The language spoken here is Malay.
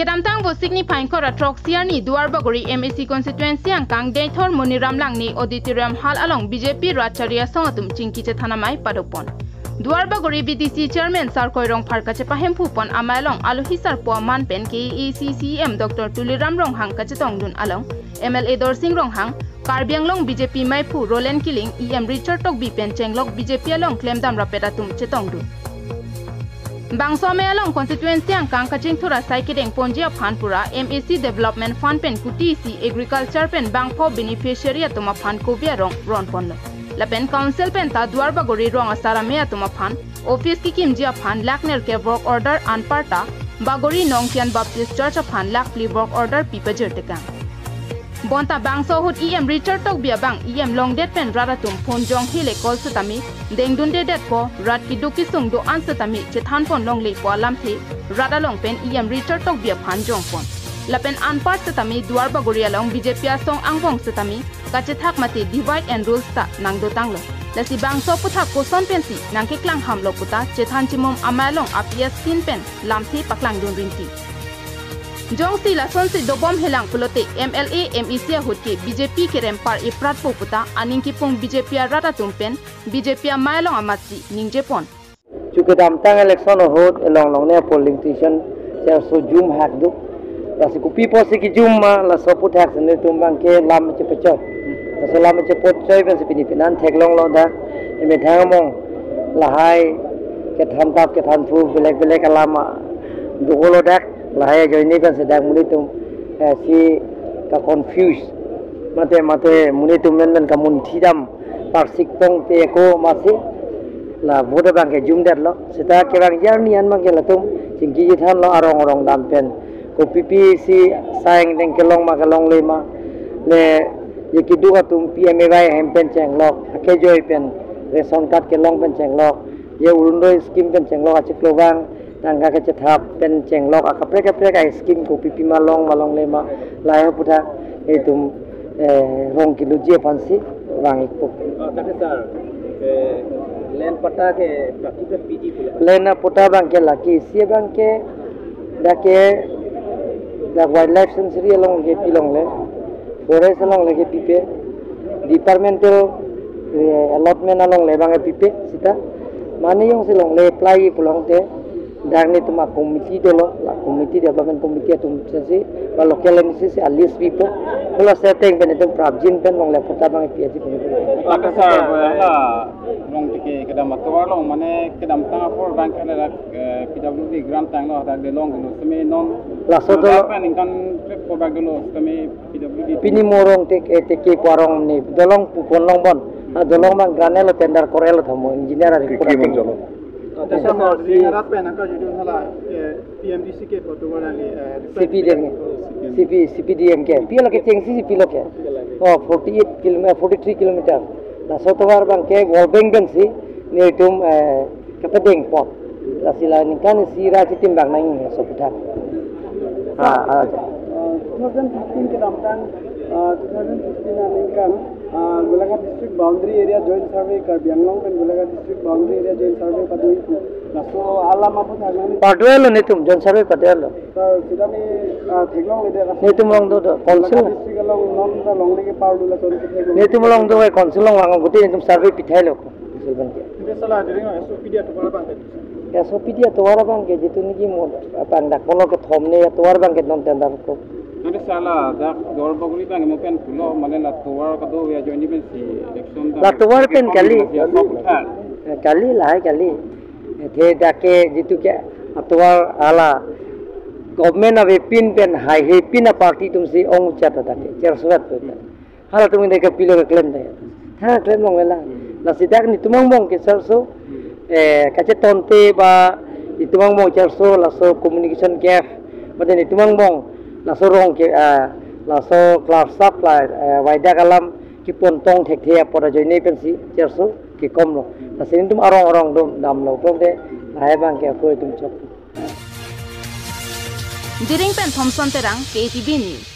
Kedamtang bo signifying kora Troxier ni Duarbagori MAC constituency ang kang Daythor Muniram lang ni auditorium hall along BJP Ratcharia songatum chingki che thanamai padopon. Duarbagori BDC chairman Sar Koirong Pharkache pahempu pon amailong aluhisar po manpen KECCM Dr. Tuliram Rong hang kache tongdun along MLA Dorsing Rong hang Karbianglong BJP Maipu Roland Killing EM Richard Tok Bipen Chenglok BJP along claim dam rapetatum che tongdun. Bangso me along constituency ang kang kaching thura saikideng ponjia phanpura MAC development fund pen kuti si agriculture pen bank for beneficiary atuma fund kobia rong ron pon lapen council pen ta Duarbagori rong asara me atuma fund office ki kimjia fund lakner ke work order anparta Bagori Nongkian Baptist Church of fund lak pli work order pipajer tekang bonta bangso hut EM Richard Tok bia bang EM long det pen raratum phone jong hile call sutami dengdun de det po rat ki duki sung do an sutami chethan pon long le po lam the rada long pen EM Richard Tok bia phan jong pon lapen anpar sutami Duarbagori along BJP song angwong sutami kache thak mate divide and rule sta nang do tanglo lasi bangso puthak koson pen si nang ke klang hamlo puta chethan chimom amalong aps tin pen lam the paklang dun rinti Jongsi la sonsi dobom helang pulote MLA MEC hutke BJP kerem par iprat poputa aningki pong BJP rata tumpen BJP mailong amatsi ningjepon Chukadam tang election hot elong long ne polling station ya so jum hak du la si kupi po si ki jum ma la so put hak ne tumbang ke lam che pecho la so lam che pot choi ben si pini pinan thek long lo da eme thangmong la hai ke tham tap ke than fu belek belek alama du lo dak lahaya joini kan sedang munitum si ka confuse mate munitum men kamun thidam parsik tong te ko masi la voda bang ke jum der lo seta ke bang jarni an mang ke latum jingki ji than lo arong dam pen ko pipi si saing deng ke long ma ka long le ma le ye ki du ka tum PMA bai hem pen cheng lo ke joy pen ration card ke long pen cheng lo ye urundo scheme pen cheng lo achik lo bang tangga ke cethap pen cenglok akaprek ai skim ko pipi malong lema lai puta etum rong kilo je pansi rang ikpo tapi sir len pata ke praktika pg lena pota bang ke laki sie bang ke dake da wildlife sanctuary along ke pilong le forest along le ke pipe departmental allotment along le bang ke pipe sita mani yong silong le apply pulong te Darni tuma committee dolo la committee development committee tum sesi ba local MCC alis people kalau setting ben itu prabjin pen long le pota bang PhD pen apa sar la long tike kedam atwar long mane kedam tanga for bank la PWD grant tang lo ta de long lo semi non la so do pen kan trip ko bag lo semi PWD pini morong ke kwarong ni dolong pupon long bon dolong bang granel tender korel thamo engineer ari ko Tesa mo ringarat pen angka judul hala PMDC ke protokol ali CPDM ke pio lake chengsi pilo ke 48 km 43 km la sotowar bang ke golbeng ben si ni tum kapedeng pot la sila ni kan si ra chitim bang nang so putha 2015 ke damtang 2015 ani kan Golaghat district boundary area joint survey Karbianglong and Golaghat district boundary area joint survey padui na so alam apu thagani padwelo netum joint survey padwelo sir sidani theglong le de netum long do council district along non da long le ke pardu la son ke netum long do council long wang guti netum survey pithailo silban ke de sala de ringa SOP dia to bang ke SOP dia to wara bang ke jitu ni ki mo apang dak kono ke thomne to wara bang ke non tendar ko Nanti salah, dah Duarbagori bang mungkin pulau mana lah tuar kado ya join event si election. La tuar pen kali lah kali. Dia dake jitu ke tuar ala government ave pin pen high he pin a party tum si ong chata dake cherswat tu. Hala tum ini ke pilo ke claim daya. Ha claim long lah. La sidak ni tumang mong ke serso kace tonte ba itumang mong cherso la so communication gap. Bade ni tumang mong laso rong ke laso class supply waida kalam ki pontong thek thea pora joine pensi cherso ki komlo lasin tum arong dom dam lo pom de hai bang ke ko tum chok Diring pen Thompson terang KTV News